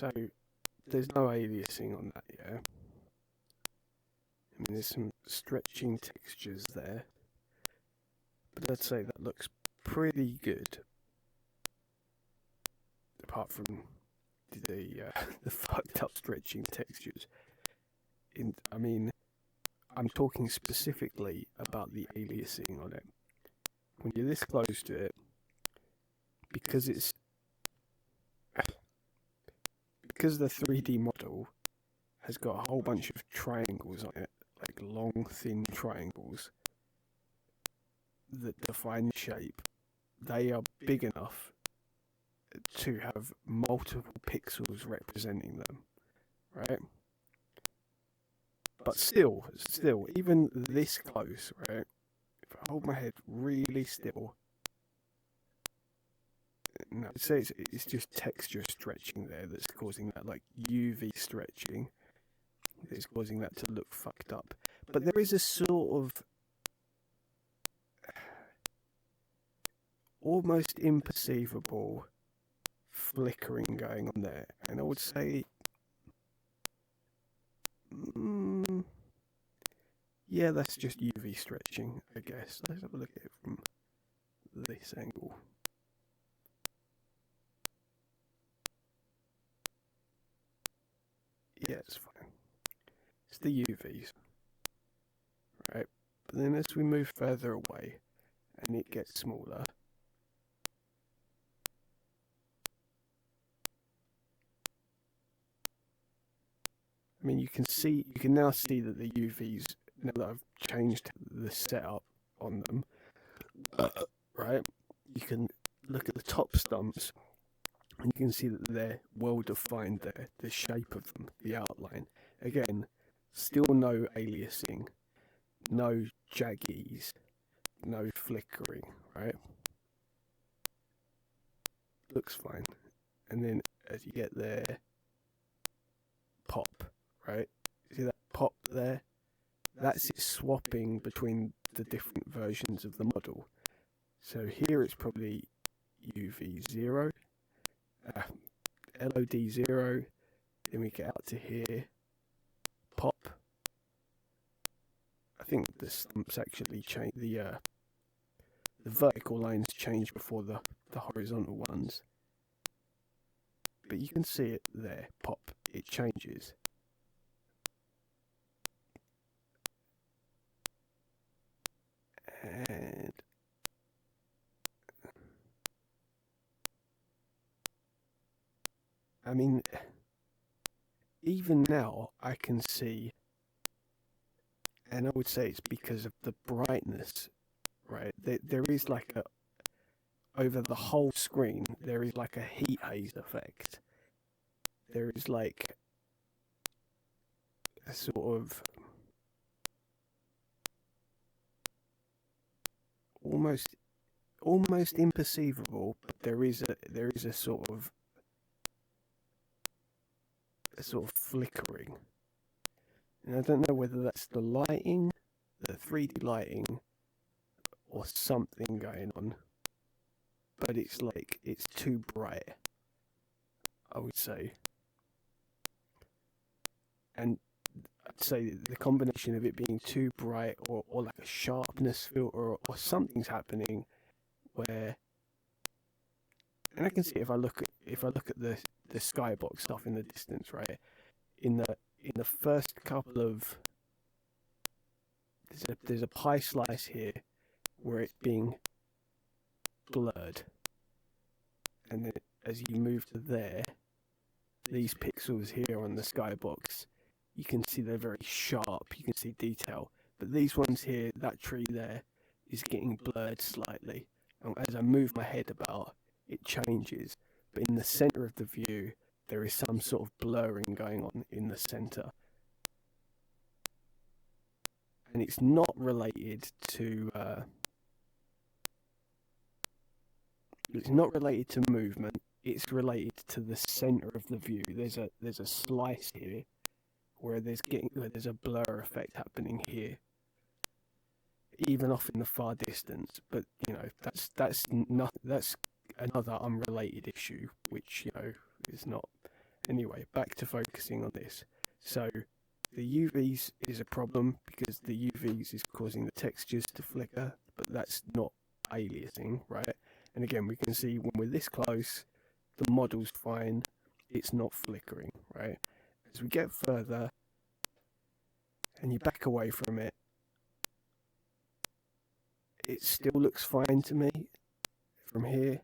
So there's no aliasing on that, yeah. I mean, there's some stretching textures there, but I'd say that looks pretty good. Apart from the fucked up stretching textures. I mean, I'm talking specifically about the aliasing on it. When you're this close to it, because the 3D model has got a whole bunch of triangles on it, like long, thin triangles that define the shape, they are big enough to have multiple pixels representing them, right? But still, even this close, right? If I hold my head really still, no, so it's just texture stretching there that's causing that, like UV stretching that's causing that to look fucked up. But there is a sort of almost imperceivable flickering going on there, and I would say, yeah, that's just UV stretching, I guess. Let's have a look at it from this angle. Yeah, it's fine. It's the UVs, right? But then as we move further away and it gets smaller, I mean, you can now see that the UVs, now that I've changed the setup on them, right? You can look at the top stumps and you can see that they're well defined there, the shape of them, the outline. Again, still no aliasing, no jaggies, no flickering, right? Looks fine. And then as you get there, pop, right? See that pop there? That's it swapping between the different versions of the model. So here it's probably UV0, LOD0, then we get out to here, pop. I think the stumps actually change, the vertical lines change before the horizontal ones. But you can see it there, pop, it changes. And I mean, even now I can see, and I would say it's because of the brightness, right? There is like over the whole screen, there is like a heat haze effect. There is like a sort of almost imperceivable, but there is a sort of flickering. And I don't know whether that's the lighting, the 3D lighting, or something going on. But it's like, it's too bright, I would say. And I'd say the combination of it being too bright or like a sharpness filter or something's happening where, and I can see if I look at the skybox stuff in the distance, right? In the first couple of, there's a pie slice here where it's being blurred, and then as you move to there, these pixels here on the skybox, you can see they're very sharp, you can see detail, but these ones here, that tree there, is getting blurred slightly, and as I move my head about, it changes, but in the center of the view, there is some sort of blurring going on in the center. And it's not related to movement. It's related to the center of the view. There's a slice here where there's a blur effect happening here, even off in the far distance. But you know, that's another unrelated issue, which, you know, is not Anyway, back to focusing on this. So the UVs is a problem because the UVs is causing the textures to flicker, but that's not aliasing, right? And again, we can see when we're this close, the model's fine, it's not flickering, right? As we get further and you back away from it, it still looks fine to me from here.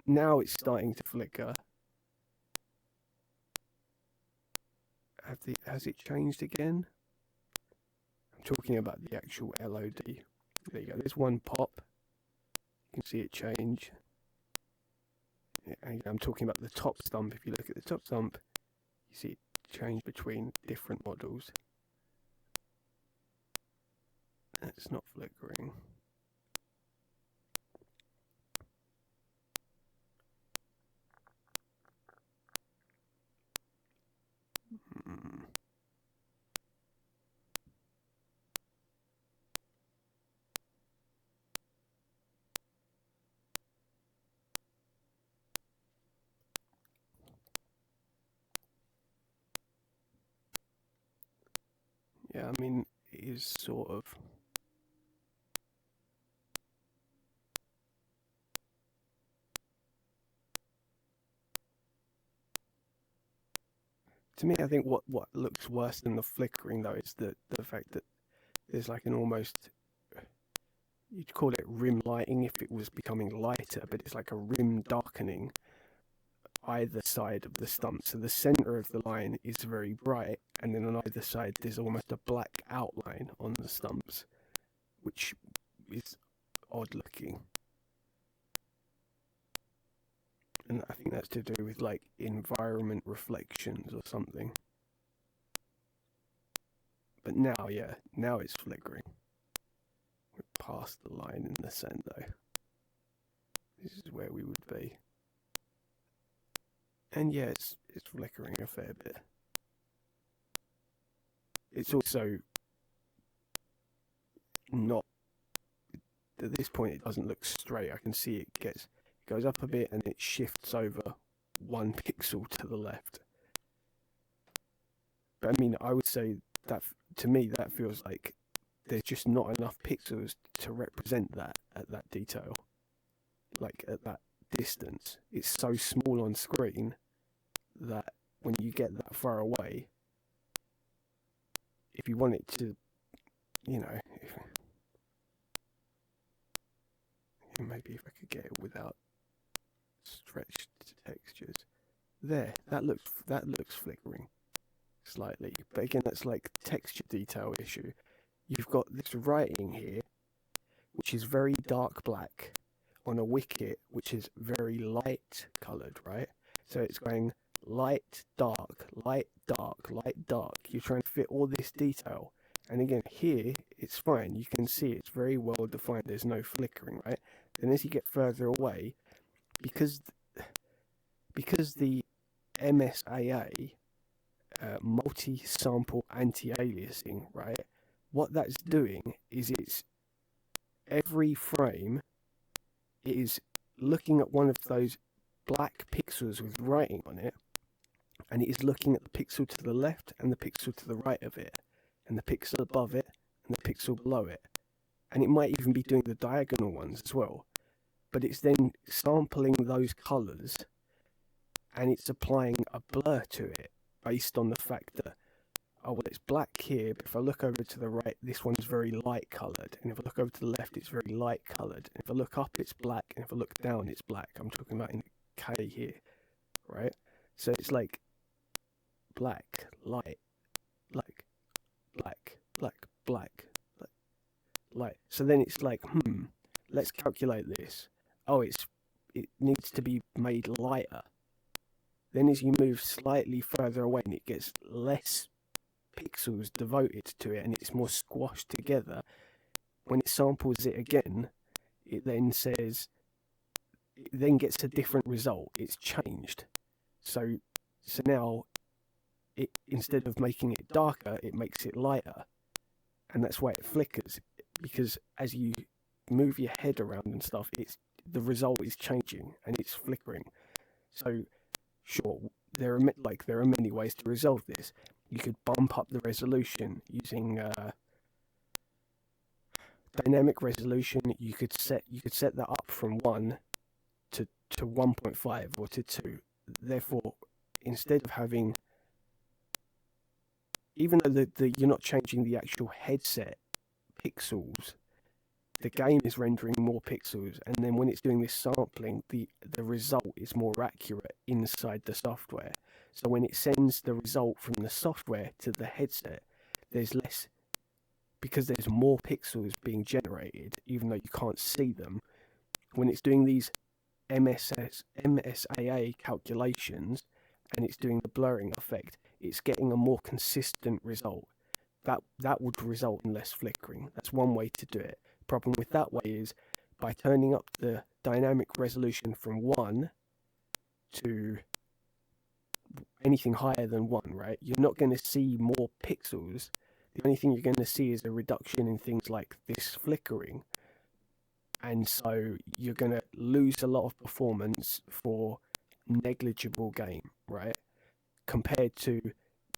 Now it's starting to flicker. Has it changed again? I'm talking about the actual LOD. There you go, there's one pop. You can see it change. And I'm talking about the top stump. If you look at the top stump, you see it change between different models. It's not flickering. Yeah, I mean, it is sort of. To me, I think what looks worse than the flickering, though, is the fact that there's like an almost, you'd call it rim lighting if it was becoming lighter, but it's like a rim darkening either side of the stump. So the center of the line is very bright, and then on either side there's almost a black outline on the stumps, which is odd looking. And I think that's to do with like environment reflections or something. But now, yeah, now it's flickering. We're past the line in the sand though. This is where we would be. And yeah, it's flickering a fair bit. It's also not, at this point it doesn't look straight. I can see it goes up a bit and it shifts over 1 pixel to the left. But I mean, I would say that to me that feels like there's just not enough pixels to represent that at that detail, like at that distance. It's so small on screen that when you get that far away, if you want it to, you know, maybe if I could get it without stretched textures, there, that looks flickering slightly, but again, that's like texture detail issue. You've got this writing here, which is very dark black, on a wicket which is very light coloured, right? So it's going light, dark, light, dark, light, dark. You're trying to fit all this detail. And again, here, it's fine. You can see it's very well defined. There's no flickering, right? Then as you get further away, because the MSAA, multi-sample anti-aliasing, right? What that's doing is it's every frame it is looking at one of those black pixels with writing on it, and it is looking at the pixel to the left and the pixel to the right of it, and the pixel above it and the pixel below it. And it might even be doing the diagonal ones as well. But it's then sampling those colours and it's applying a blur to it based on the fact that, oh, well, it's black here, but if I look over to the right, this one's very light coloured. And if I look over to the left, it's very light coloured. And if I look up, it's black. And if I look down, it's black. I'm talking about in K here, right? So it's like black, light, black, black, black, black, light. So then it's like, let's calculate this. Oh, it needs to be made lighter. Then as you move slightly further away and it gets less pixels devoted to it and it's more squashed together, when it samples it again, it then gets a different result. It's changed. So now instead of making it darker, it makes it lighter. And that's why it flickers, because as you move your head around and stuff, the result is changing and it's flickering. So Sure, there are many ways to resolve this. You could bump up the resolution using dynamic resolution. You could set that up from 1 to 1.5 or to 2. Therefore, instead of having, even though you're not changing the actual headset pixels, the game is rendering more pixels, and then when it's doing this sampling, the result is more accurate inside the software. So when it sends the result from the software to the headset, there's less, because there's more pixels being generated, even though you can't see them. When it's doing these MSAA calculations and it's doing the blurring effect, it's getting a more consistent result. That would result in less flickering. That's one way to do it. Problem with that way is by turning up the dynamic resolution from 1 to anything higher than 1, right? You're not going to see more pixels. The only thing you're going to see is a reduction in things like this flickering. And so you're going to lose a lot of performance for negligible gain, right? Compared to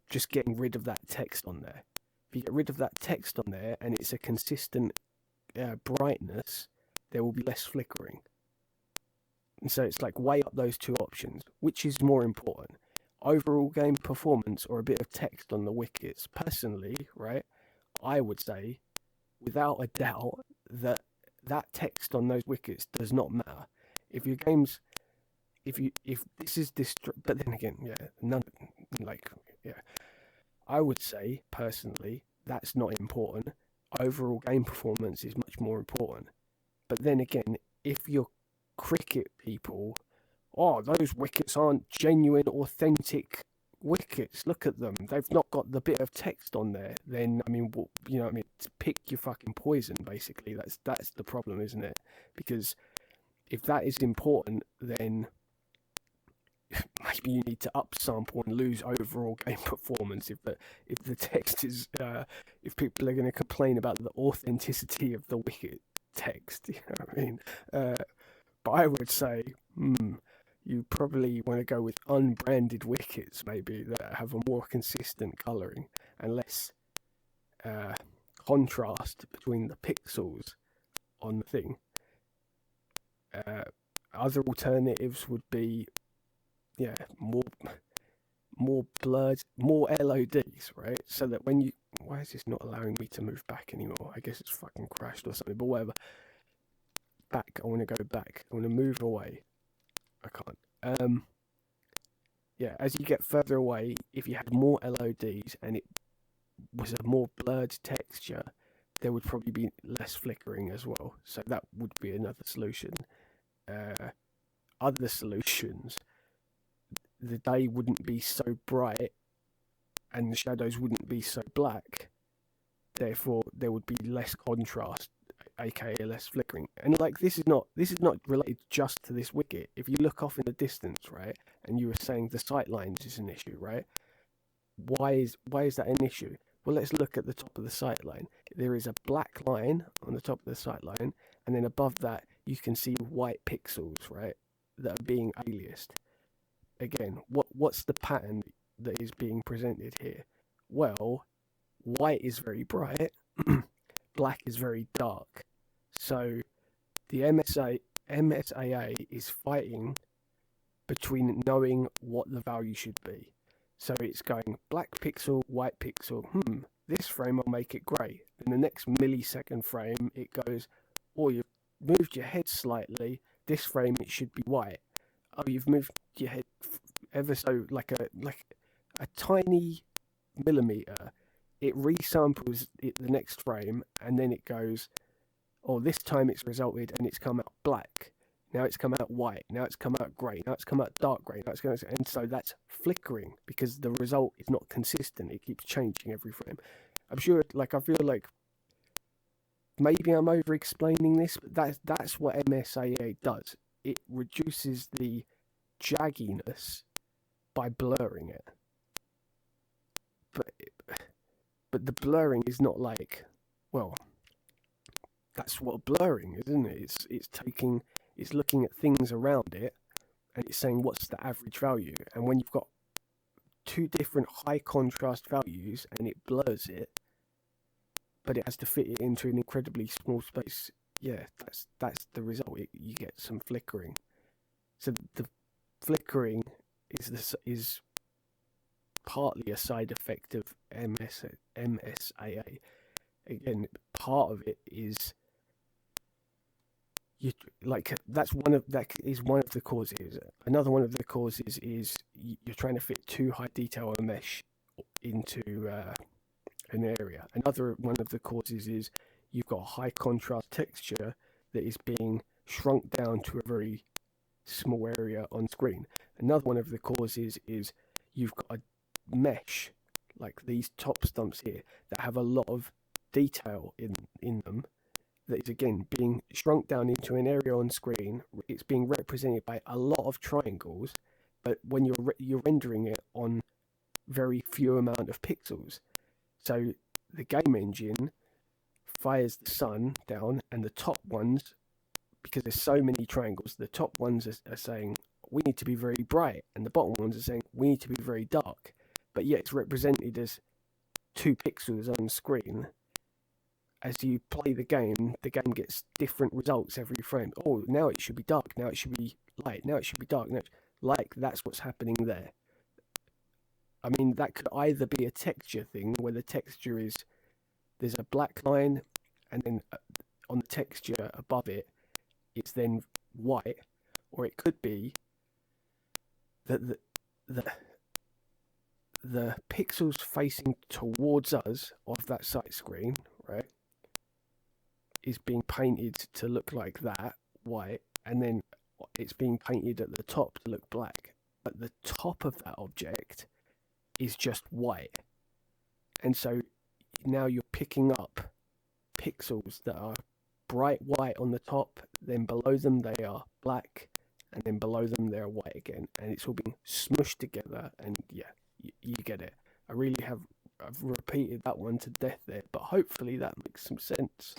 just getting rid of that text on there. If you get rid of that text on there and it's a consistent brightness, there will be less flickering. And so it's like, weigh up those two options. Which is more important? Overall game performance or a bit of text on the wickets? Personally, right, I would say, without a doubt, that text on those wickets does not matter. If your game's, if this is but then again, I would say personally that's not important. Overall game performance is much more important. But then again, if you're cricket people, oh, those wickets aren't genuine, authentic wickets. Look at them. They've not got the bit of text on there. Then, I mean, pick your fucking poison, basically. That's the problem, isn't it? Because if that is important, then maybe you need to upsample and lose overall game performance. If the text is, if people are going to complain about the authenticity of the wicket text, you know what I mean? But I would say, you probably want to go with unbranded wickets, maybe, that have a more consistent colouring and less contrast between the pixels on the thing. Other alternatives would be, more blurred, more LODs, right? So that when you, why is this not allowing me to move back anymore? I guess it's fucking crashed or something, but whatever. Back, I want to go back. I want to move away. I can't. As you get further away, if you had more LODs and it was a more blurred texture, there would probably be less flickering as well. So that would be another solution. Other solutions, the day wouldn't be so bright and the shadows wouldn't be so black. Therefore, there would be less contrast, aka less flickering. And like, this is not related just to this wicket. If you look off in the distance, right, and you were saying the sight lines is an issue, right? Why is that an issue? Well, let's look at the top of the sight line. There is a black line on the top of the sight line, and then above that you can see white pixels, right, that are being aliased. Again, what's the pattern that is being presented here? Well, white is very bright, black is very dark. So the MSAA is fighting between knowing what the value should be. So it's going black pixel, white pixel. This frame I'll make it grey. In the next millisecond frame, it goes, oh, you've moved your head slightly. This frame it should be white. Oh, you've moved your head ever so like a tiny millimeter. It resamples it the next frame, and then it goes, oh, this time it's resulted and it's come out black. Now it's come out white. Now it's come out grey. Now it's come out dark grey. Now it's going, and so that's flickering because the result is not consistent. It keeps changing every frame. I'm sure, I feel like maybe I'm over explaining this, but that's what MSAA does. It reduces the jagginess by blurring it. But the blurring is not like, well, that's what blurring is, isn't it? It's looking at things around it and it's saying what's the average value. And when you've got two different high contrast values and it blurs it, but it has to fit it into an incredibly small space, yeah, that's the result. You get some flickering. So the flickering is partly a side effect of MSAA. Again, part of it is that is one of the causes. Another one of the causes is you're trying to fit too high detail a mesh into an area. Another one of the causes is you've got a high contrast texture that is being shrunk down to a very small area on screen. Another one of the causes is you've got a mesh like these top stumps here that have a lot of detail in them, that is again being shrunk down into an area on screen. It's being represented by a lot of triangles, but when you're rendering it on very few amount of pixels. So the game engine fires the sun down, and the top ones, because there's so many triangles, the top ones are saying we need to be very bright, and the bottom ones are saying we need to be very dark. But yet it's represented as 2 pixels on screen. As you play the game gets different results every frame. Oh, now it should be dark. Now it should be light. Now it should be dark. Now, like, that's what's happening there. I mean, that could either be a texture thing, where the texture is, there's a black line, and then on the texture above it, it's then white. Or it could be that the pixels facing towards us of that sight screen, right, is being painted to look like that, white, and then it's being painted at the top to look black. But the top of that object is just white. And so now you're picking up pixels that are bright white on the top, then below them they are black, and then below them they're white again. And it's all being smushed together, and yeah, you get it. I've repeated that one to death there, but hopefully that makes some sense.